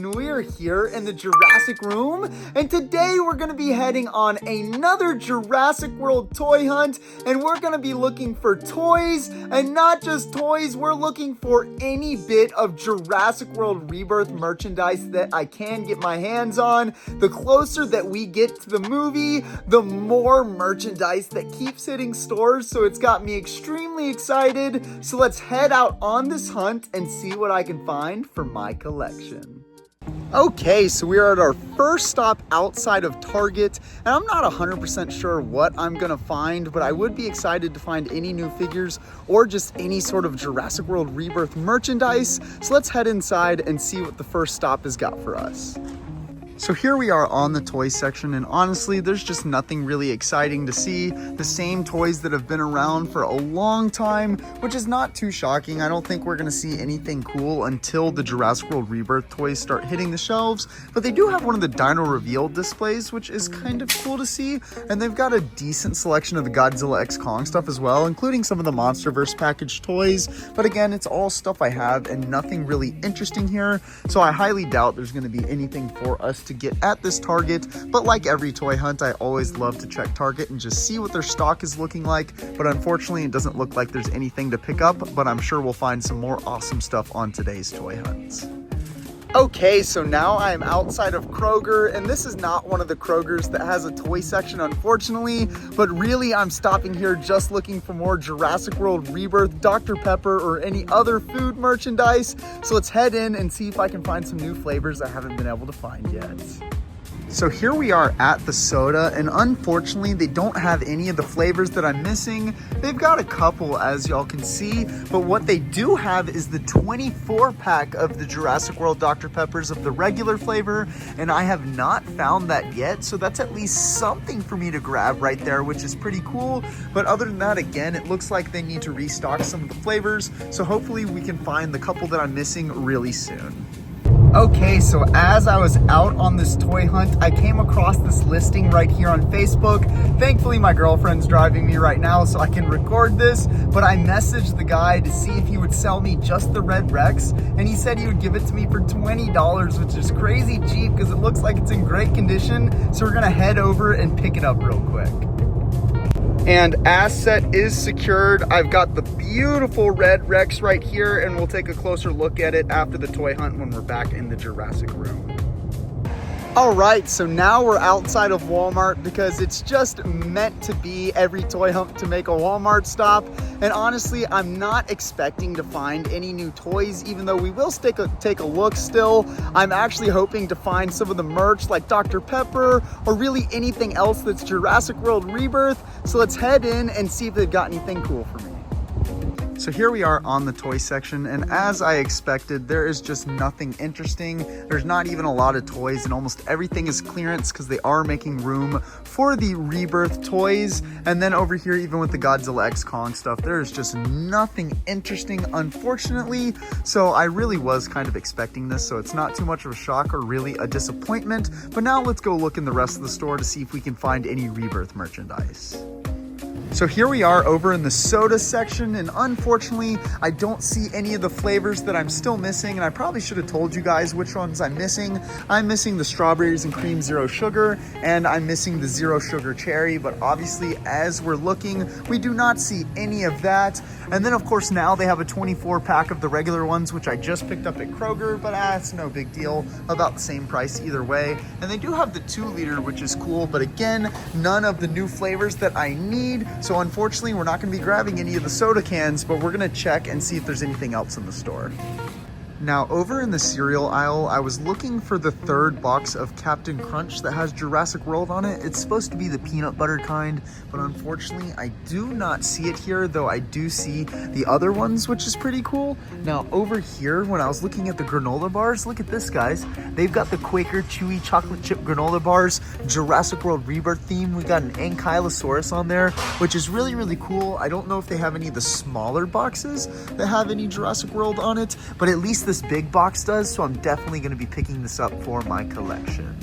and we're here in the Jurassic room, and today we're going to be heading on another Jurassic World Toy Hunt, and we're going to be looking for toys, and not just toys, we're looking for any bit of Jurassic World Rebirth merchandise that I can get my hands on. The closer that we get to the movie, the more merchandise that keeps hitting stores, so it's got me extremely excited. So let's head out on this hunt and see what I can find for my collection. Okay, so we are at our first stop outside of Target, and I'm not 100% sure what I'm gonna find, but I would be excited to find any new figures or just any sort of Jurassic World Rebirth merchandise. So let's head inside and see what the first stop has got for us. So here we are on the toy section, and honestly, there's just nothing really exciting to see. The same toys that have been around for a long time, which is not too shocking. I don't think we're gonna see anything cool until the Jurassic World Rebirth toys start hitting the shelves, but they do have one of the Dino Reveal displays, which is kind of cool to see, and they've got a decent selection of the Godzilla x Kong stuff as well, including some of the MonsterVerse packaged toys, but again, it's all stuff I have and nothing really interesting here, so I highly doubt there's gonna be anything for us to get at this Target. But like every toy hunt, I always love to check Target and just see what their stock is looking like, but unfortunately it doesn't look like there's anything to pick up, but I'm sure we'll find some more awesome stuff on today's toy hunts. Okay, so now I'm outside of Kroger, and this is not one of the Krogers that has a toy section, unfortunately, but really I'm stopping here just looking for more Jurassic World Rebirth, Dr. Pepper, or any other food merchandise. So let's head in and see if I can find some new flavors I haven't been able to find yet. So here we are at the soda, and unfortunately they don't have any of the flavors that I'm missing. They've got a couple, as y'all can see, but what they do have is the 24 pack of the Jurassic World Dr. Peppers of the regular flavor, and I have not found that yet, so that's at least something for me to grab right there, which is pretty cool. But other than that, again, it looks like they need to restock some of the flavors, so hopefully we can find the couple that I'm missing really soon. Okay, so as I was out on this toy hunt, I came across this listing right here on Facebook. Thankfully, my girlfriend's driving me right now, so I can record this, but I messaged the guy to see if he would sell me just the red Rex, and he said he would give it to me for $20, which is crazy cheap because it looks like it's in great condition. So we're gonna head over and pick it up real quick. And asset is secured. I've got the beautiful red Rex right here, and we'll take a closer look at it after the toy hunt when we're back in the Jurassic room. All right, so now we're outside of Walmart because it's just meant to be every toy hunt to make a Walmart stop. And honestly, I'm not expecting to find any new toys, even though we will take a look still. I'm actually hoping to find some of the merch like Dr. Pepper or really anything else that's Jurassic World Rebirth. So let's head in and see if they've got anything cool for me. So here we are on the toy section, and as I expected, there is just nothing interesting. There's not even a lot of toys, and almost everything is clearance because they are making room for the Rebirth toys. And then over here, even with the Godzilla x Kong stuff, there is just nothing interesting, unfortunately. So I really was kind of expecting this, so it's not too much of a shock or really a disappointment. But now let's go look in the rest of the store to see if we can find any Rebirth merchandise. So here we are over in the soda section, and unfortunately I don't see any of the flavors that I'm still missing, and I probably should have told you guys which ones I'm missing. I'm missing the strawberries and cream zero sugar, and I'm missing the zero sugar cherry, but obviously as we're looking, we do not see any of that. And then of course now they have a 24 pack of the regular ones, which I just picked up at Kroger, but it's no big deal, about the same price either way. And they do have the 2-liter, which is cool, but again, none of the new flavors that I need. So unfortunately, we're not going to be grabbing any of the soda cans, but we're going to check and see if there's anything else in the store. Now, over in the cereal aisle, I was looking for the 3rd box of Captain Crunch that has Jurassic World on it. It's supposed to be the peanut butter kind, but unfortunately, I do not see it here, though I do see the other ones, which is pretty cool. Now, over here, when I was looking at the granola bars, look at this, guys. They've got the Quaker Chewy Chocolate Chip Granola Bars, Jurassic World Rebirth theme. We got an Ankylosaurus on there, which is really, really cool. I don't know if they have any of the smaller boxes that have any Jurassic World on it, but at least this big box does, so I'm definitely going to be picking this up for my collection.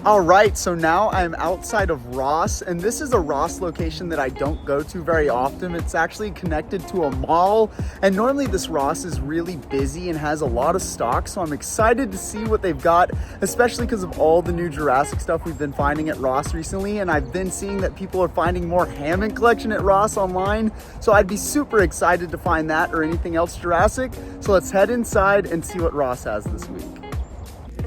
All right, so now I'm outside of Ross, and this is a Ross location that I don't go to very often. It's actually connected to a mall, and normally this Ross is really busy and has a lot of stock, so I'm excited to see what they've got, especially because of all the new Jurassic stuff we've been finding at Ross recently, and I've been seeing that people are finding more Hammond collection at Ross online, so I'd be super excited to find that or anything else Jurassic. So let's head inside and see what Ross has this week.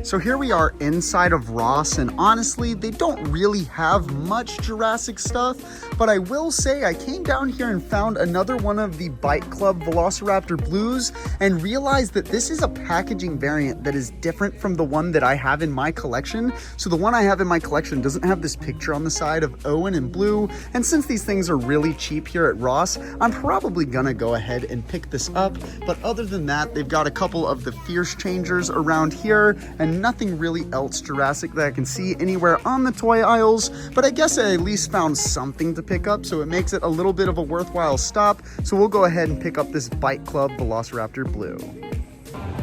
So here we are inside of Ross, and honestly, they don't really have much Jurassic stuff, but I will say I came down here and found another one of the Bike Club Velociraptor Blues and realized that this is a packaging variant that is different from the one that I have in my collection. So the one I have in my collection doesn't have this picture on the side of Owen and Blue, and since these things are really cheap here at Ross, I'm probably gonna go ahead and pick this up. But other than that, they've got a couple of the Fierce Changers around here, and nothing really else Jurassic that I can see anywhere on the toy aisles, but I guess I at least found something to pick up, so it makes it a little bit of a worthwhile stop. So we'll go ahead and pick up this Bike Club Velociraptor Blue.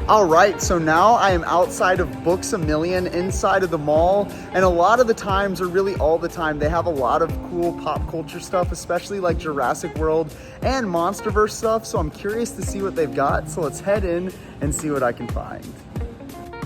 All right, so now I am outside of Books A Million inside of the mall, and a lot of the times, or really all the time, they have a lot of cool pop culture stuff, especially like Jurassic World and Monsterverse stuff, so I'm curious to see what they've got. So let's head in and see what I can find.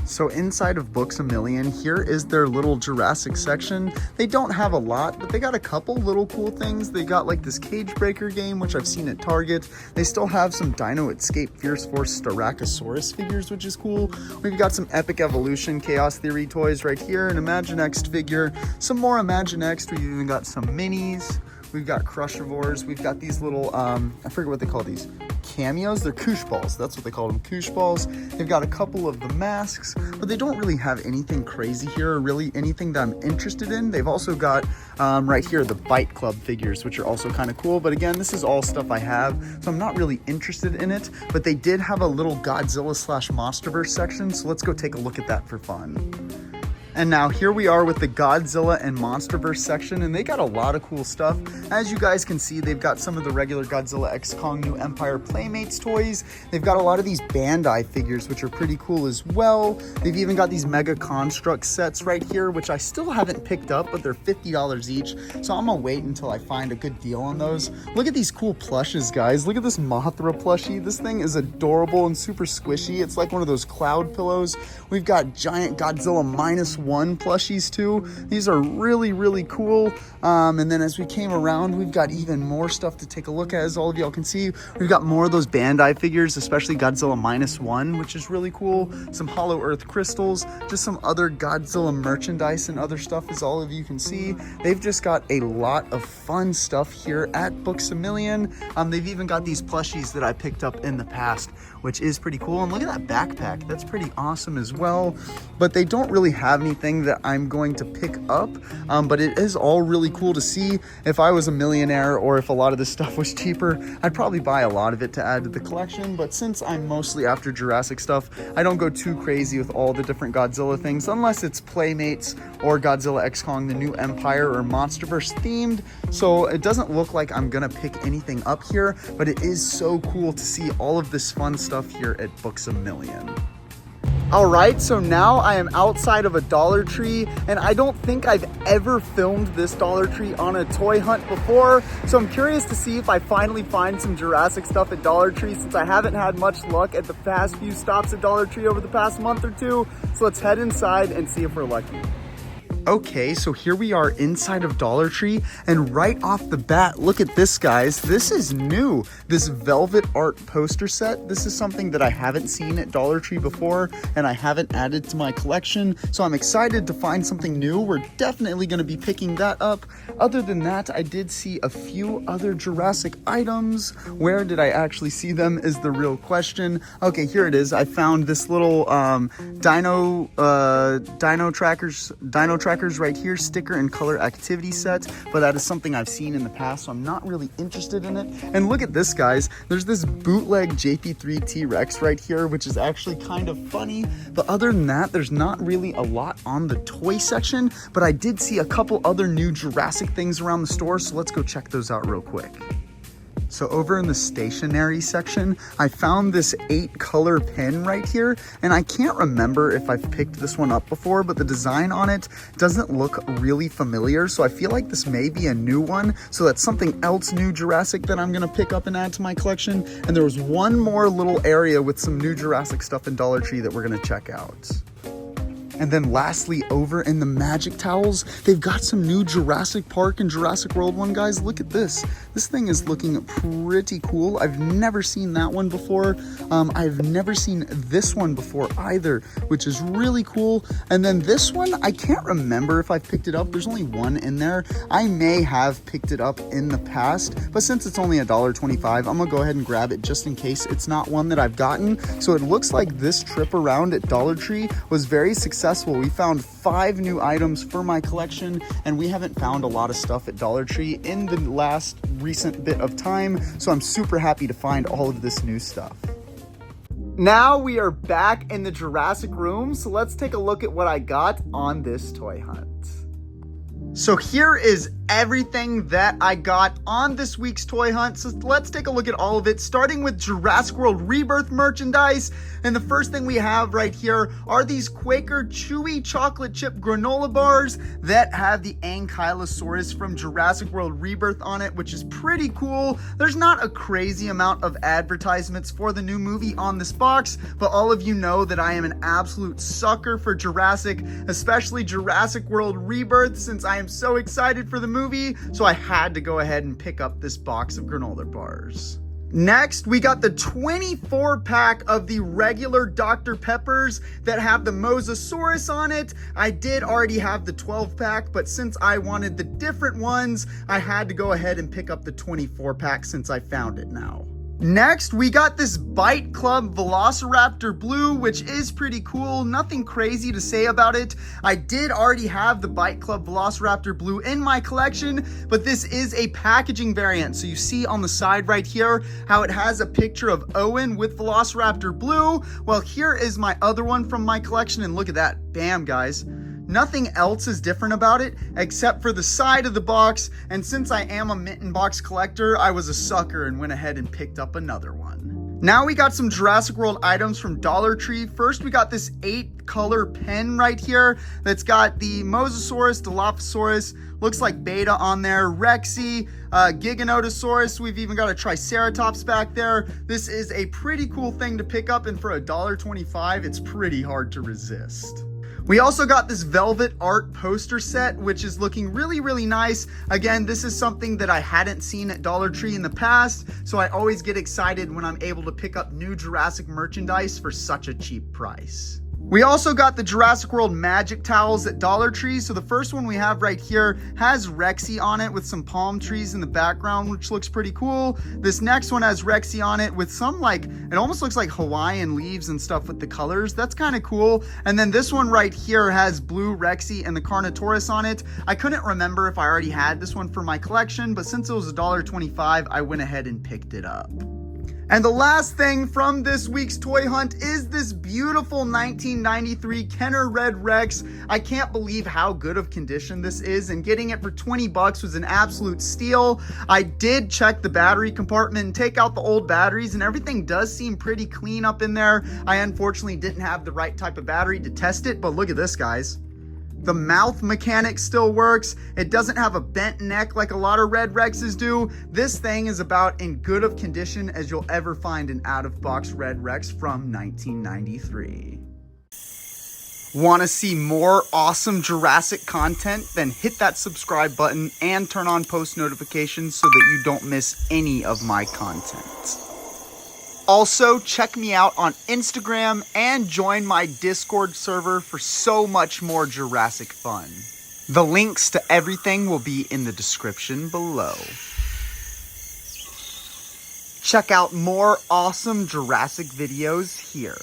So inside of Books A Million, here is their little Jurassic section. They don't have a lot, but they got a couple little cool things. They got like this Cage Breaker game, which I've seen at Target. They still have some Dino Escape Fierce Force Styracosaurus figures, which is cool. We've got some Epic Evolution Chaos Theory toys right here, an Imaginext figure, some more Imaginext. We've even got some minis. We've got Crushivores. We've got these little, I forget what they call these. Cameos, they're koosh balls, that's what they call them, koosh balls. They've got a couple of the masks, but they don't really have anything crazy here or really anything that I'm interested in. They've also got right here the Bike Club figures, which are also kind of cool, but again, this is all stuff I have, so I'm not really interested in it. But they did have a little Godzilla / Monsterverse section, so let's go take a look at that for fun. And now here we are with the Godzilla and Monsterverse section, and they got a lot of cool stuff. As you guys can see, they've got some of the regular Godzilla x Kong New Empire Playmates toys. They've got a lot of these Bandai figures, which are pretty cool as well. They've even got these Mega Construct sets right here, which I still haven't picked up, but they're $50 each. So I'm gonna wait until I find a good deal on those. Look at these cool plushes, guys. Look at this Mothra plushie. This thing is adorable and super squishy. It's like one of those cloud pillows. We've got giant Godzilla -1 plushies too. These are really, really cool. And then as we came around, we've got even more stuff to take a look at. As all of y'all can see, we've got more of those Bandai figures, especially Godzilla -1, which is really cool. Some Hollow Earth crystals, just some other Godzilla merchandise and other stuff, as all of you can see. They've just got a lot of fun stuff here at Books A Million. They've even got these plushies that I picked up in the past, which is pretty cool. And look at that backpack, that's pretty awesome as well. But they don't really have anything that I'm going to pick up, but it is all really cool to see. If I was a millionaire, or if a lot of this stuff was cheaper, I'd probably buy a lot of it to add to the collection. But since I'm mostly after Jurassic stuff, I don't go too crazy with all the different Godzilla things, unless it's Playmates or Godzilla x Kong The New Empire or Monsterverse themed. So it doesn't look like I'm gonna pick anything up here, but it is so cool to see all of this fun stuff here at Books A Million. All right, so now I am outside of a Dollar Tree, and I don't think I've ever filmed this Dollar Tree on a toy hunt before, so I'm curious to see if I finally find some Jurassic stuff at Dollar Tree, since I haven't had much luck at the past few stops at Dollar Tree over the past month or two. So let's head inside and see if we're lucky. Okay, so here we are inside of Dollar Tree, and right off the bat, look at this, guys. This is new. This Velvet Art poster set. This is something that I haven't seen at Dollar Tree before, and I haven't added to my collection, so I'm excited to find something new. We're definitely going to be picking that up. Other than that, I did see a few other Jurassic items. Where did I actually see them is the real question. Okay, here it is. I found this little dino trackers right here, sticker and color activity set, but that is something I've seen in the past, so I'm not really interested in it. And look at this, guys. There's this bootleg JP3 T-Rex right here, which is actually kind of funny, but other than that, there's not really a lot on the toy section, but I did see a couple other new Jurassic things around the store, so let's go check those out real quick. So over in the stationery section, I found this 8-color pen right here, and I can't remember if I've picked this one up before, but the design on it doesn't look really familiar, so I feel like this may be a new one, so that's something else new Jurassic that I'm gonna pick up and add to my collection. And there was one more little area with some new Jurassic stuff in Dollar Tree that we're gonna check out. And then lastly, over in the magic towels, they've got some new Jurassic Park and Jurassic World one, guys. Look at this. This thing is looking pretty cool. I've never seen that one before. I've never seen this one before either, which is really cool. And then this one, I can't remember if I've picked it up. There's only one in there. I may have picked it up in the past, but since it's only $1.25, I'm gonna go ahead and grab it just in case it's not one that I've gotten. So it looks like this trip around at Dollar Tree was very successful. We found 5 new items for my collection, and we haven't found a lot of stuff at Dollar Tree in the last recent bit of time, so I'm super happy to find all of this new stuff. Now we are back in the Jurassic room, so let's take a look at what I got on this toy hunt. So here is everything that I got on this week's toy hunt. So let's take a look at all of it, starting with Jurassic World Rebirth merchandise. And the first thing we have right here are these Quaker Chewy chocolate chip granola bars that have the Ankylosaurus from Jurassic World Rebirth on it, which is pretty cool. There's not a crazy amount of advertisements for the new movie on this box, but all of you know that I am an absolute sucker for Jurassic, especially Jurassic World Rebirth, since I am so excited for the movie, so I had to go ahead and pick up this box of granola bars. Next, we got the 24-pack of the regular Dr. Peppers that have the Mosasaurus on it. I did already have the 12-pack, but since I wanted the different ones, I had to go ahead and pick up the 24-pack since I found it now. Next, we got this Bite Club Velociraptor Blue, which is pretty cool. Nothing crazy to say about it. I did already have the Bite Club Velociraptor Blue in my collection, but this is a packaging variant. So you see on the side right here how it has a picture of Owen with Velociraptor Blue. Well, here is my other one from my collection, and look at that. Bam, guys. Nothing else is different about it except for the side of the box, and since I am a mitten box collector, I was a sucker and went ahead and picked up another one. Now we got some Jurassic World items from Dollar Tree. First, we got this 8-color pen right here that's got the Mosasaurus, Dilophosaurus, looks like Beta on there, Rexy, Giganotosaurus. We've even got a Triceratops back there. This is a pretty cool thing to pick up, and for $1.25, it's pretty hard to resist. We also got this velvet art poster set, which is looking really, really nice. Again, this is something that I hadn't seen at Dollar Tree in the past, so I always get excited when I'm able to pick up new Jurassic merchandise for such a cheap price. We also got the Jurassic World magic towels at Dollar Tree. So the first one we have right here has Rexy on it with some palm trees in the background, which looks pretty cool. This next one has Rexy on it with some, like, it almost looks like Hawaiian leaves and stuff with the colors. That's kind of cool. And then this one right here has blue Rexy and the Carnotaurus on it. I couldn't remember if I already had this one for my collection, but since it was $1.25, I went ahead and picked it up. And the last thing from this week's toy hunt is this beautiful 1993 Kenner Red Rex. I can't believe how good of condition this is, and getting it for 20 bucks was an absolute steal. I did check the battery compartment and take out the old batteries, and everything does seem pretty clean up in there. I unfortunately didn't have the right type of battery to test it, but look at this, guys. The mouth mechanic still works. It doesn't have a bent neck like a lot of Red Rexes do. This thing is about in good of condition as you'll ever find an out-of-box Red Rex from 1993. Want to see more awesome Jurassic content? Then hit that subscribe button and turn on post notifications so that you don't miss any of my content. Also, check me out on Instagram and join my Discord server for so much more Jurassic fun. The links to everything will be in the description below. Check out more awesome Jurassic videos here.